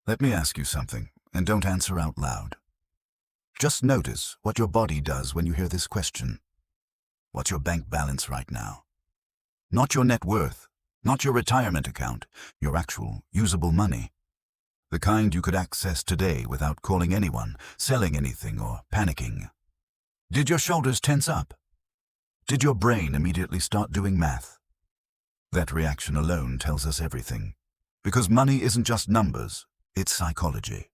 Let me ask you something, and don't answer out loud. Just notice what your body does when you hear this question. What's your bank balance right now? Not your net worth, not your retirement account, your actual, usable money. The kind you could access today without calling anyone, selling anything, or panicking. Did your shoulders tense up? Did your brain immediately start doing math? That reaction alone tells us everything. Because money isn't just numbers, it's psychology.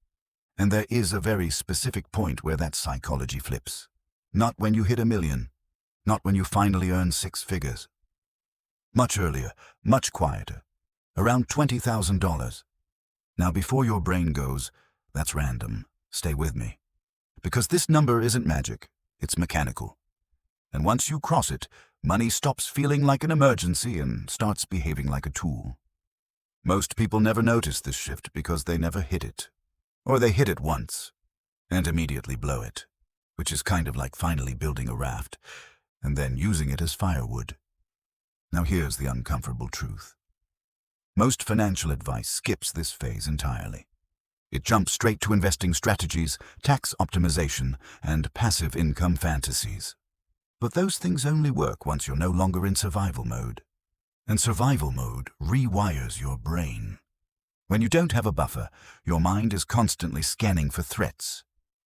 And there is a very specific point where that psychology flips. Not when you hit $1 million. Not when you finally earn 6 figures. Much earlier, much quieter. Around $20,000. Now before your brain goes, that's random, stay with me. Because this number isn't magic, it's mechanical. And once you cross it, money stops feeling like an emergency and starts behaving like a tool. Most people never notice this shift because they never hit it. Or they hit it once, and immediately blow it, which is kind of like finally building a raft, and then using it as firewood. Now here's the uncomfortable truth. Most financial advice skips this phase entirely. It jumps straight to investing strategies, tax optimization, and passive income fantasies. But those things only work once you're no longer in survival mode. And survival mode rewires your brain. When you don't have a buffer, your mind is constantly scanning for threats.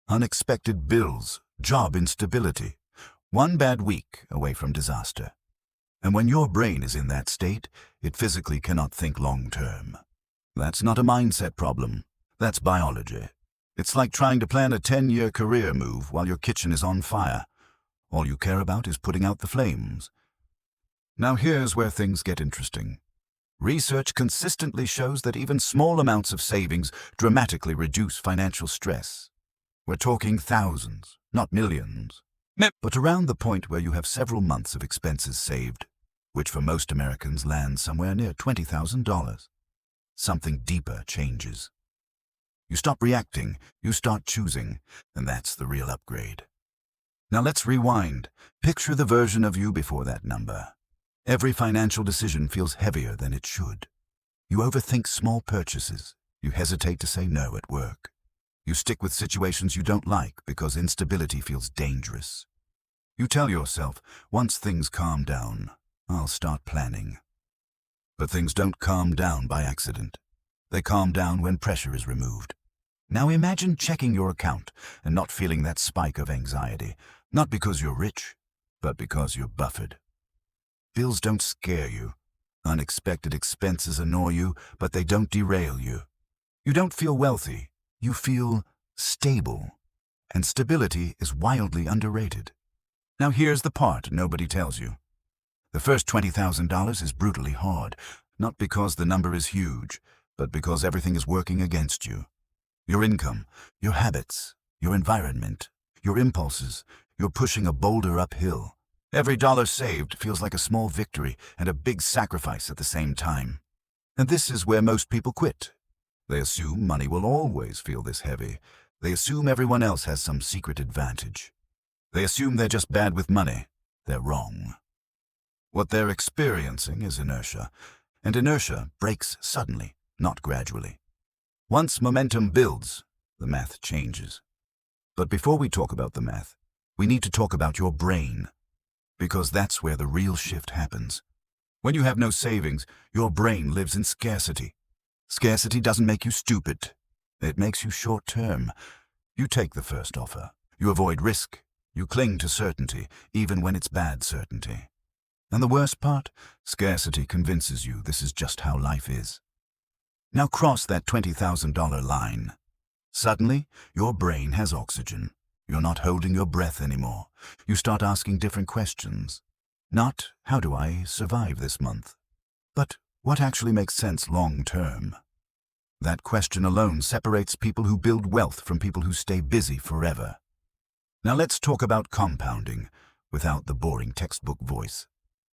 Unexpected bills, job instability, one bad week away from disaster. And when your brain is in that state, it physically cannot think long-term. That's not a mindset problem. That's biology. It's like trying to plan a 10-year career move while your kitchen is on fire. All you care about is putting out the flames. Now here's where things get interesting. Research consistently shows that even small amounts of savings dramatically reduce financial stress. We're talking thousands, not millions. But around the point where you have several months of expenses saved, which for most Americans lands somewhere near $20,000, something deeper changes. You stop reacting, you start choosing, and that's the real upgrade. Now let's rewind. Picture the version of you before that number. Every financial decision feels heavier than it should. You overthink small purchases. You hesitate to say no at work. You stick with situations you don't like because instability feels dangerous. You tell yourself, once things calm down, I'll start planning. But things don't calm down by accident. They calm down when pressure is removed. Now imagine checking your account and not feeling that spike of anxiety, not because you're rich, but because you're buffered. Bills don't scare you. Unexpected expenses annoy you, but they don't derail you. You don't feel wealthy. You feel stable. And stability is wildly underrated. Now here's the part nobody tells you. The first $20,000 is brutally hard, not because the number is huge, but because everything is working against you. Your income, your habits, your environment, your impulses, you're pushing a boulder uphill. Every dollar saved feels like a small victory and a big sacrifice at the same time. And this is where most people quit. They assume money will always feel this heavy. They assume everyone else has some secret advantage. They assume they're just bad with money. They're wrong. What they're experiencing is inertia, and inertia breaks suddenly, not gradually. Once momentum builds, the math changes. But before we talk about the math, we need to talk about your brain. Because that's where the real shift happens. When you have no savings, your brain lives in scarcity. Scarcity doesn't make you stupid. It makes you short-term. You take the first offer. You avoid risk. You cling to certainty, even when it's bad certainty. And the worst part? Scarcity convinces you this is just how life is. Now cross that $20,000 line. Suddenly, your brain has oxygen. You're not holding your breath anymore. You start asking different questions. Not, how do I survive this month? But, what actually makes sense long-term? That question alone separates people who build wealth from people who stay busy forever. Now let's talk about compounding, without the boring textbook voice.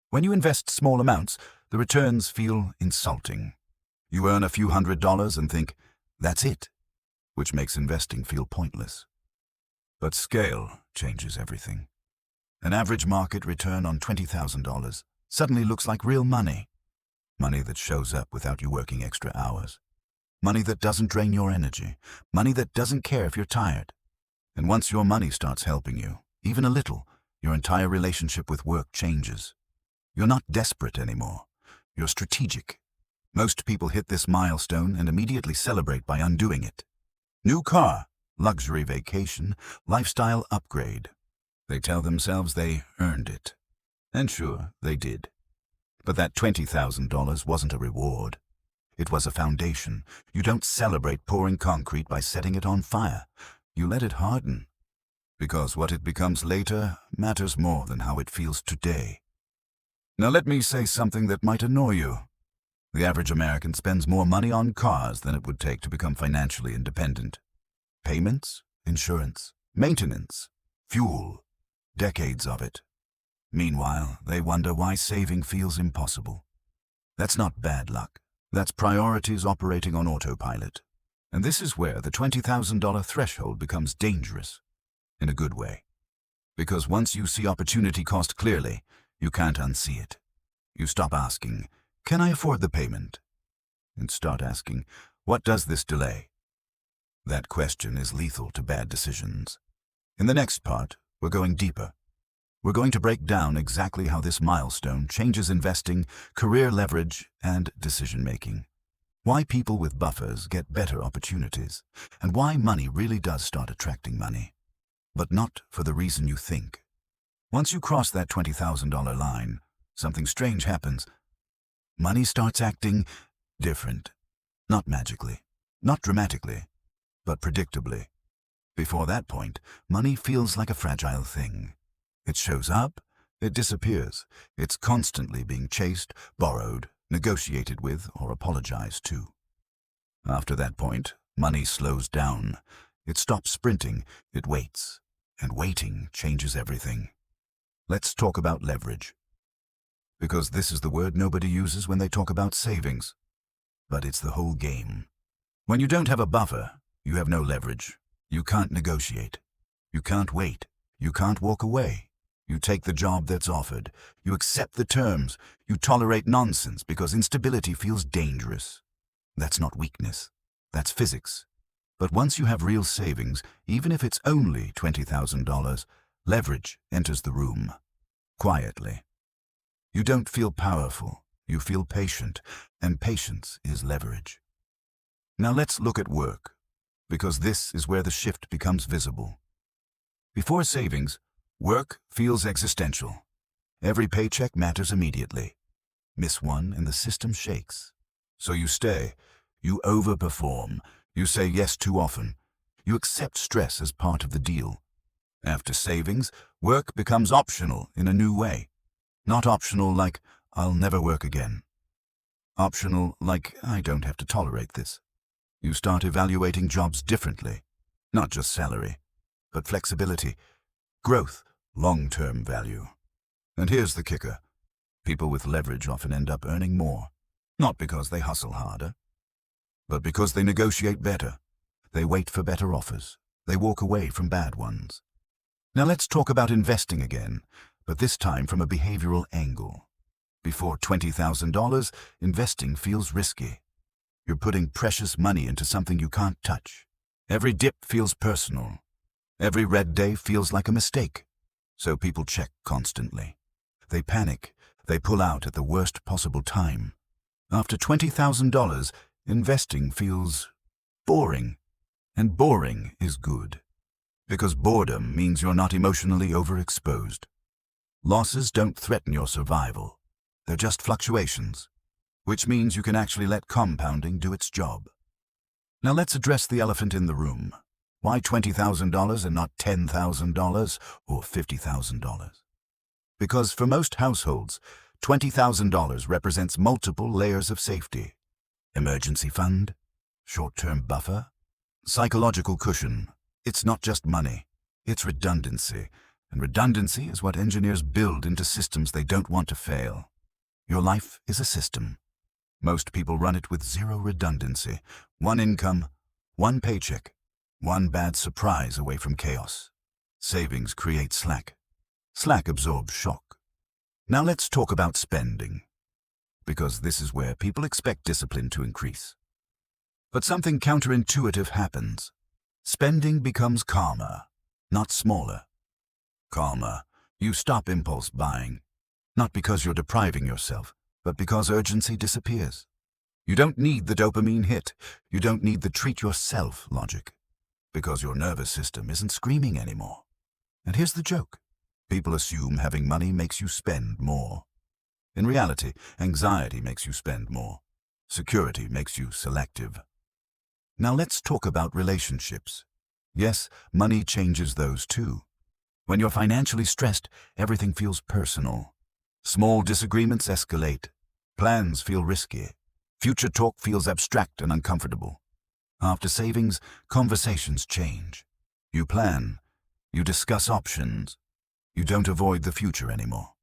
When you invest small amounts, the returns feel insulting. You earn a few $100s and think, that's it, which makes investing feel pointless. But scale changes everything. An average market return on $20,000 suddenly looks like real money. Money that shows up without you working extra hours. Money that doesn't drain your energy. Money that doesn't care if you're tired. And once your money starts helping you, even a little, your entire relationship with work changes. You're not desperate anymore. You're strategic. Most people hit this milestone and immediately celebrate by undoing it. New car, luxury vacation, lifestyle upgrade. They tell themselves they earned it. And sure, they did. But that $20,000 wasn't a reward. It was a foundation. You don't celebrate pouring concrete by setting it on fire. You let it harden. Because what it becomes later matters more than how it feels today. Now let me say something that might annoy you. The average American spends more money on cars than it would take to become financially independent. Payments, insurance, maintenance, fuel, decades of it. Meanwhile, they wonder why saving feels impossible. That's not bad luck. That's priorities operating on autopilot. And this is where the $20,000 threshold becomes dangerous, in a good way. Because once you see opportunity cost clearly, you can't unsee it. You stop asking, can I afford the payment? And start asking, what does this delay? That question is lethal to bad decisions. In the next part, we're going deeper. We're going to break down exactly how this milestone changes investing, career leverage, and decision-making. Why people with buffers get better opportunities, and why money really does start attracting money. But not for the reason you think. Once you cross that $20,000 line, something strange happens. Money starts acting different. Not magically, not dramatically, but predictably. Before that point, money feels like a fragile thing. It shows up, it disappears. It's constantly being chased, borrowed, negotiated with, or apologized to. After that point, money slows down. It stops sprinting, it waits. And waiting changes everything. Let's talk about leverage. Because this is the word nobody uses when they talk about savings. But it's the whole game. When you don't have a buffer, you have no leverage. You can't negotiate. You can't wait. You can't walk away. You take the job that's offered. You accept the terms. You tolerate nonsense because instability feels dangerous. That's not weakness. That's physics. But once you have real savings, even if it's only $20,000, leverage enters the room. Quietly. You don't feel powerful. You feel patient. And patience is leverage. Now let's look at work, because this is where the shift becomes visible. Before savings, work feels existential. Every paycheck matters immediately. Miss one and the system shakes. So you stay. You overperform. You say yes too often. You accept stress as part of the deal. After savings, work becomes optional in a new way. Not optional like, I'll never work again. Optional like, I don't have to tolerate this. You start evaluating jobs differently. Not just salary, but flexibility, growth, long-term value. And here's the kicker. People with leverage often end up earning more. Not because they hustle harder, but because they negotiate better. They wait for better offers. They walk away from bad ones. Now let's talk about investing again, but this time from a behavioral angle. Before $20,000, investing feels risky. You're putting precious money into something you can't touch. Every dip feels personal. Every red day feels like a mistake. So people check constantly. They panic. They pull out at the worst possible time. After $20,000, investing feels boring. And boring is good. Because boredom means you're not emotionally overexposed. Losses don't threaten your survival. They're just fluctuations, which means you can actually let compounding do its job. Now let's address the elephant in the room. Why $20,000 and not $10,000 or $50,000? Because for most households, $20,000 represents multiple layers of safety. Emergency fund, short-term buffer, psychological cushion. It's not just money, it's redundancy. And redundancy is what engineers build into systems they don't want to fail. Your life is a system. Most people run it with zero redundancy. One income, one paycheck, one bad surprise away from chaos. Savings create slack. Slack absorbs shock. Now let's talk about spending, because this is where people expect discipline to increase. But something counterintuitive happens. Spending becomes calmer, not smaller. Calmer. You stop impulse buying. Not because you're depriving yourself, but because urgency disappears. You don't need the dopamine hit. You don't need the treat yourself logic. Because your nervous system isn't screaming anymore. And here's the joke. People assume having money makes you spend more. In reality, anxiety makes you spend more. Security makes you selective. Now let's talk about relationships. Yes, money changes those too. When you're financially stressed, everything feels personal. Small disagreements escalate. Plans feel risky. Future talk feels abstract and uncomfortable. After savings, conversations change. You plan. You discuss options. You don't avoid the future anymore.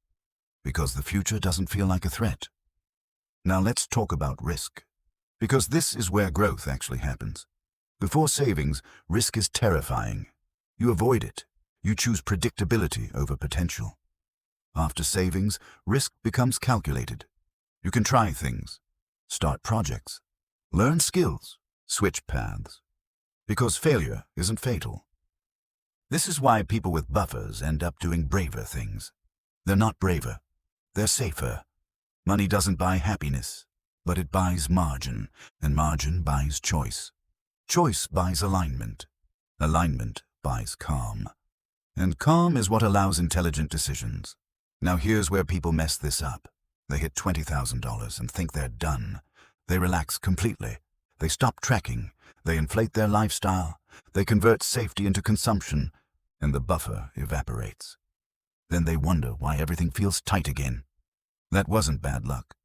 Because the future doesn't feel like a threat. Now let's talk about risk. Because this is where growth actually happens. Before savings, risk is terrifying. You avoid it. You choose predictability over potential. After savings, risk becomes calculated. You can try things, start projects, learn skills, switch paths. Because failure isn't fatal. This is why people with buffers end up doing braver things. They're not braver. They're safer. Money doesn't buy happiness, but it buys margin, and margin buys choice. Choice buys alignment. Alignment buys calm. And calm is what allows intelligent decisions. Now here's where people mess this up. They hit $20,000 and think they're done. They relax completely. They stop tracking. They inflate their lifestyle. They convert safety into consumption, and the buffer evaporates. Then they wonder why everything feels tight again. That wasn't bad luck.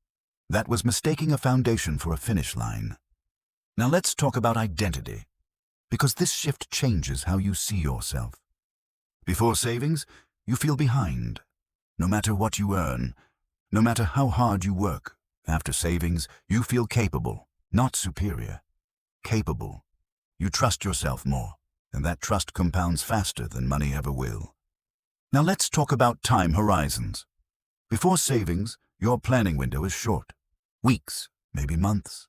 That was mistaking a foundation for a finish line. Now let's talk about identity, because this shift changes how you see yourself. Before savings, you feel behind. No matter what you earn, no matter how hard you work, after savings, you feel capable, not superior. Capable. You trust yourself more, and that trust compounds faster than money ever will. Now let's talk about time horizons. Before savings, your planning window is short. Weeks, maybe months.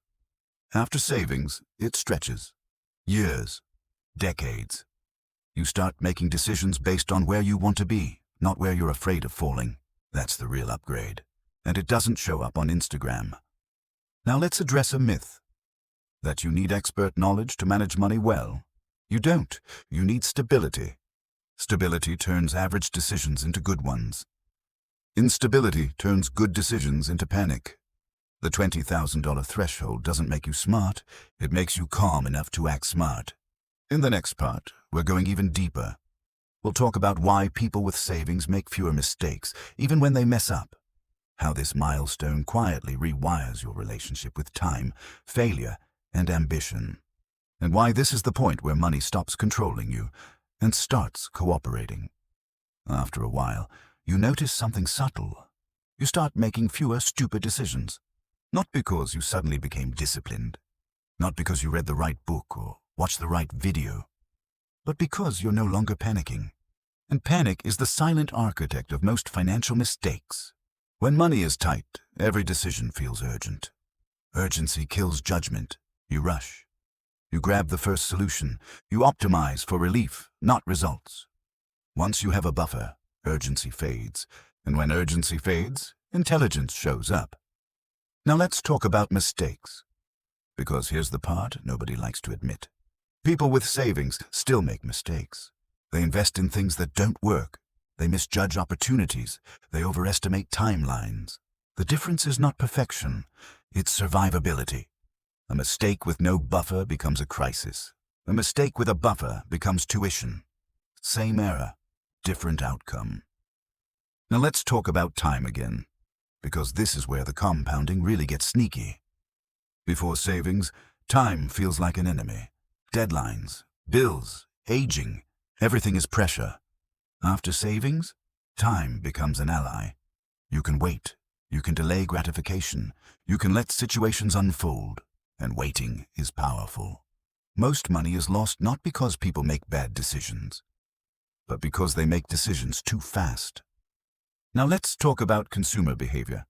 After savings, it stretches. Years. Decades. You start making decisions based on where you want to be, not where you're afraid of falling. That's the real upgrade. And it doesn't show up on Instagram. Now let's address a myth. That you need expert knowledge to manage money well. You don't. You need stability. Stability turns average decisions into good ones. Instability turns good decisions into panic. The $20,000 threshold doesn't make you smart. It makes you calm enough to act smart. In the next part, we're going even deeper. We'll talk about why people with savings make fewer mistakes, even when they mess up. How this milestone quietly rewires your relationship with time, failure, and ambition. And why this is the point where money stops controlling you and starts cooperating. After a while, you notice something subtle. You start making fewer stupid decisions. Not because you suddenly became disciplined. Not because you read the right book or watched the right video. But because you're no longer panicking. And panic is the silent architect of most financial mistakes. When money is tight, every decision feels urgent. Urgency kills judgment. You rush. You grab the first solution. You optimize for relief, not results. Once you have a buffer, urgency fades. And when urgency fades, intelligence shows up. Now let's talk about mistakes. Because here's the part nobody likes to admit. People with savings still make mistakes. They invest in things that don't work. They misjudge opportunities. They overestimate timelines. The difference is not perfection. It's survivability. A mistake with no buffer becomes a crisis. A mistake with a buffer becomes tuition. Same error, different outcome. Now let's talk about time again, because this is where the compounding really gets sneaky. Before savings, time feels like an enemy. Deadlines, bills, aging, everything is pressure. After savings, time becomes an ally. You can wait. You can delay gratification. You can let situations unfold. And waiting is powerful. Most money is lost not because people make bad decisions, but because they make decisions too fast. Now let's talk about consumer behavior.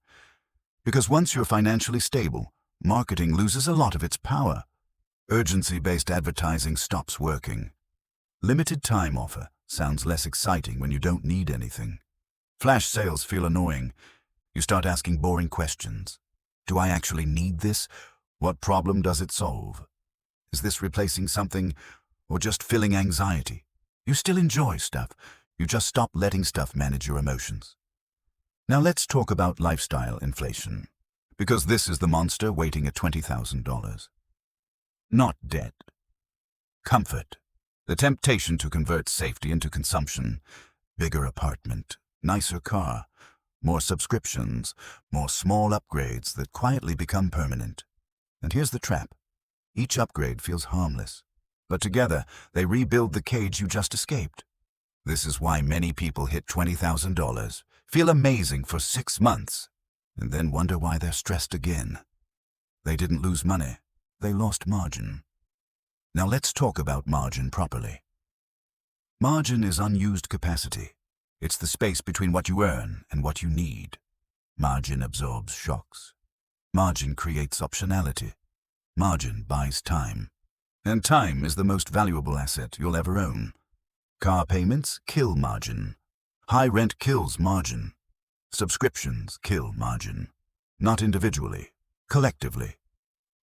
Because once you're financially stable, marketing loses a lot of its power. Urgency-based advertising stops working. Limited time offer sounds less exciting when you don't need anything. Flash sales feel annoying. You start asking boring questions. Do I actually need this? What problem does it solve? Is this replacing something or just filling anxiety? You still enjoy stuff. You just stop letting stuff manage your emotions. Now let's talk about lifestyle inflation, because this is the monster waiting at $20,000. Not debt. Comfort. The temptation to convert safety into consumption. Bigger apartment, nicer car, more subscriptions, more small upgrades that quietly become permanent. And here's the trap. Each upgrade feels harmless, but together they rebuild the cage you just escaped. This is why many people hit $20,000, feel amazing for 6 months, and then wonder why they're stressed again. They didn't lose money, they lost margin. Now let's talk about margin properly. Margin is unused capacity. It's the space between what you earn and what you need. Margin absorbs shocks. Margin creates optionality. Margin buys time. And time is the most valuable asset you'll ever own. Car payments kill margin. High rent kills margin. Subscriptions kill margin. Not individually, collectively.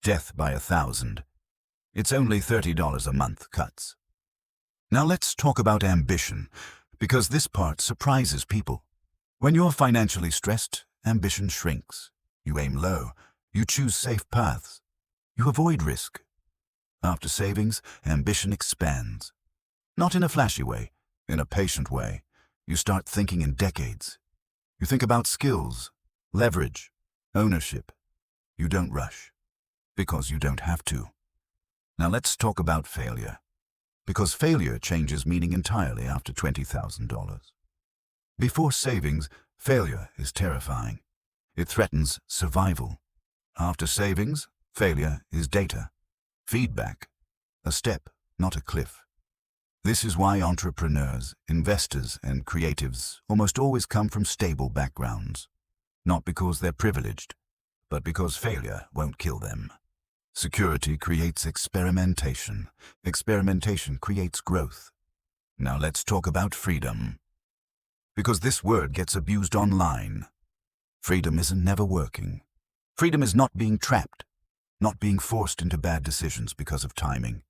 Death by 1,000. It's only $30 a month cuts. Now let's talk about ambition, because this part surprises people. When you're financially stressed, ambition shrinks. You aim low. You choose safe paths. You avoid risk. After savings, ambition expands. Not in a flashy way, in a patient way. You start thinking in decades. You think about skills, leverage, ownership. You don't rush, because you don't have to. Now let's talk about failure, because failure changes meaning entirely after $20,000. Before savings, failure is terrifying. It threatens survival. After savings, failure is data, feedback, a step, not a cliff. This is why entrepreneurs, investors, and creatives almost always come from stable backgrounds. Not because they're privileged, but because failure won't kill them. Security creates experimentation. Experimentation creates growth. Now let's talk about freedom, because this word gets abused online. Freedom isn't never working. Freedom is not being trapped, not being forced into bad decisions because of timing,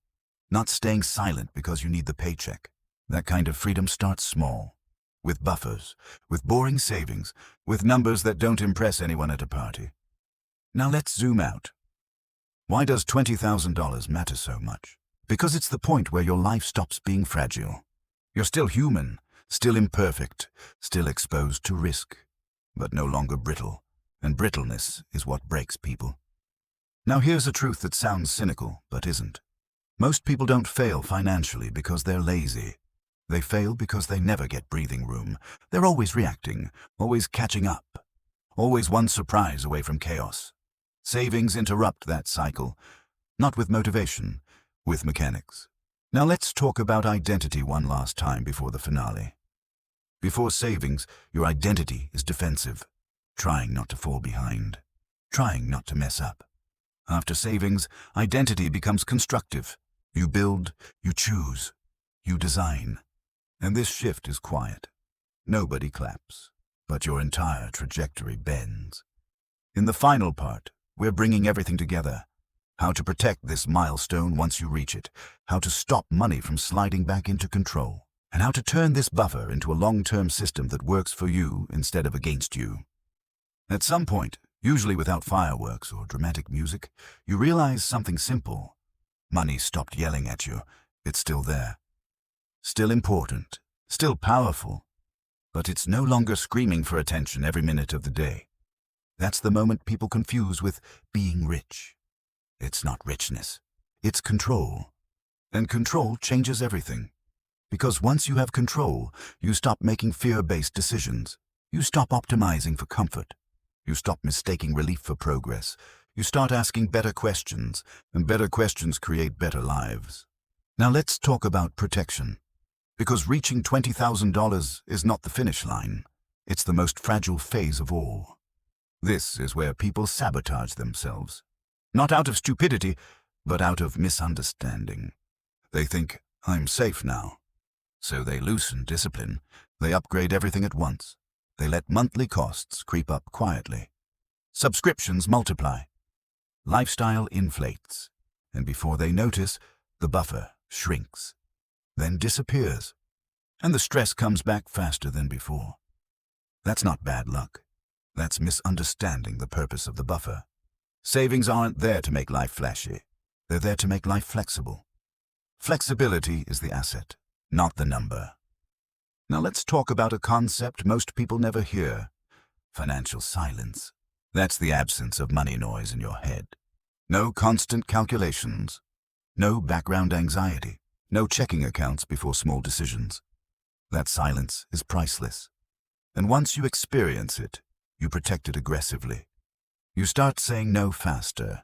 not staying silent because you need the paycheck. That kind of freedom starts small, with buffers, with boring savings, with numbers that don't impress anyone at a party. Now let's zoom out. Why does $20,000 matter so much? Because it's the point where your life stops being fragile. You're still human, still imperfect, still exposed to risk, but no longer brittle, and brittleness is what breaks people. Now here's a truth that sounds cynical, but isn't. Most people don't fail financially because they're lazy. They fail because they never get breathing room. They're always reacting, always catching up, always one surprise away from chaos. Savings interrupt that cycle, not with motivation, with mechanics. Now let's talk about identity one last time before the finale. Before savings, your identity is defensive, trying not to fall behind, trying not to mess up. After savings, identity becomes constructive. You build, you choose, you design. And this shift is quiet. Nobody claps, but your entire trajectory bends. In the final part, we're bringing everything together. How to protect this milestone once you reach it, how to stop money from sliding back into control, and how to turn this buffer into a long-term system that works for you instead of against you. At some point, usually without fireworks or dramatic music, you realize something simple. Money stopped yelling at you. It's still there. Still important, still powerful, but it's no longer screaming for attention every minute of the day. That's the moment people confuse with being rich. It's not richness, it's control. And control changes everything. Because once you have control, you stop making fear-based decisions. You stop optimizing for comfort. You stop mistaking relief for progress. You start asking better questions, and better questions create better lives. Now let's talk about protection. Because reaching $20,000 is not the finish line. It's the most fragile phase of all. This is where people sabotage themselves. Not out of stupidity, but out of misunderstanding. They think, I'm safe now. So they loosen discipline. They upgrade everything at once. They let monthly costs creep up quietly. Subscriptions multiply. Lifestyle inflates. And before they notice, the buffer shrinks, then disappears, and the stress comes back faster than before. That's not bad luck. That's misunderstanding the purpose of the buffer. Savings aren't there to make life flashy. They're there to make life flexible. Flexibility is the asset, not the number. Now let's talk about a concept most people never hear: financial silence. That's the absence of money noise in your head. No constant calculations. No background anxiety. No checking accounts before small decisions. That silence is priceless. And once you experience it, you protect it aggressively. You start saying no faster.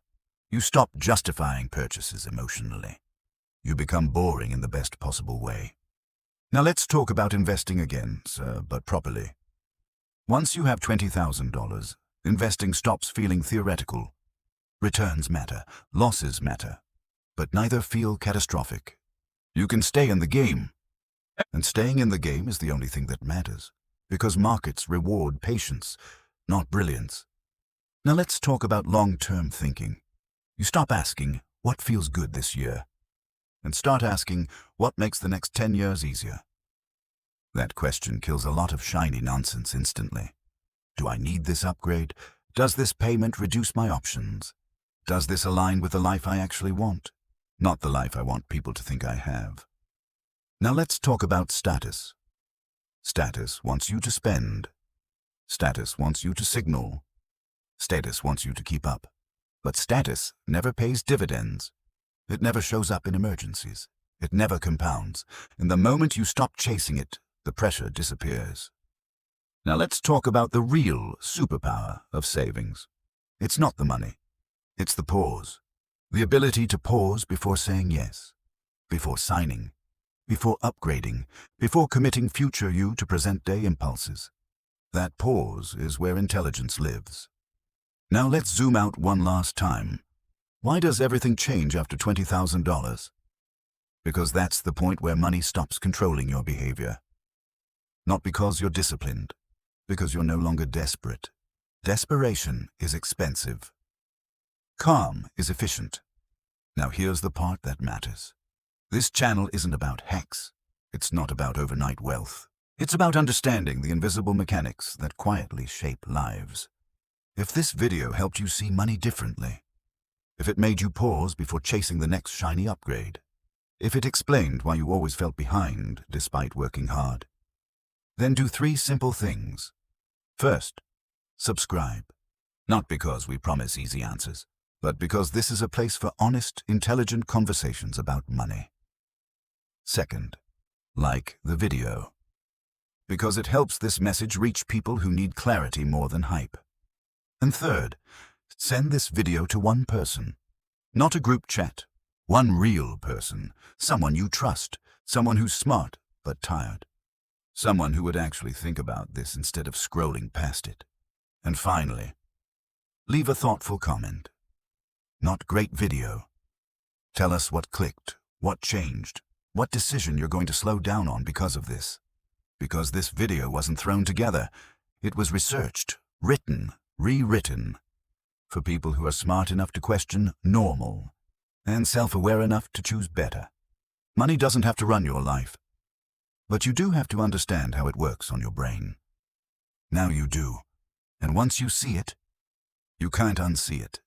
You stop justifying purchases emotionally. You become boring in the best possible way. Now let's talk about investing again, sir, but properly. Once you have $20,000, investing stops feeling theoretical. Returns matter, losses matter, but neither feel catastrophic. You can stay in the game, and staying in the game is the only thing that matters, because markets reward patience, not brilliance. Now let's talk about long-term thinking. You stop asking, what feels good this year? And start asking, what makes the next 10 years easier? That question kills a lot of shiny nonsense instantly. Do I need this upgrade? Does this payment reduce my options? Does this align with the life I actually want? Not the life I want people to think I have. Now let's talk about status. Status wants you to spend. Status wants you to signal. Status wants you to keep up. But status never pays dividends. It never shows up in emergencies. It never compounds. And the moment you stop chasing it, the pressure disappears. Now let's talk about the real superpower of savings. It's not the money. It's the pause. The ability to pause before saying yes, before signing, before upgrading, before committing future you to present-day impulses. That pause is where intelligence lives. Now let's zoom out one last time. Why does everything change after $20,000? Because that's the point where money stops controlling your behavior. Not because you're disciplined, because you're no longer desperate. Desperation is expensive. Calm is efficient. Now here's the part that matters. This channel isn't about hacks. It's not about overnight wealth. It's about understanding the invisible mechanics that quietly shape lives. If this video helped you see money differently, if it made you pause before chasing the next shiny upgrade, if it explained why you always felt behind despite working hard, then do 3 simple things. First, subscribe. Not because we promise easy answers, but because this is a place for honest, intelligent conversations about money. Second, like the video, because it helps this message reach people who need clarity more than hype. And third, send this video to one person, not a group chat, one real person, someone you trust, someone who's smart but tired, someone who would actually think about this instead of scrolling past it. And finally, leave a thoughtful comment. Not great video. Tell us what clicked, what changed, what decision you're going to slow down on because of this. Because this video wasn't thrown together. It was researched, written, rewritten, for people who are smart enough to question normal and self-aware enough to choose better. Money doesn't have to run your life, but you do have to understand how it works on your brain. Now you do, and once you see it, you can't unsee it.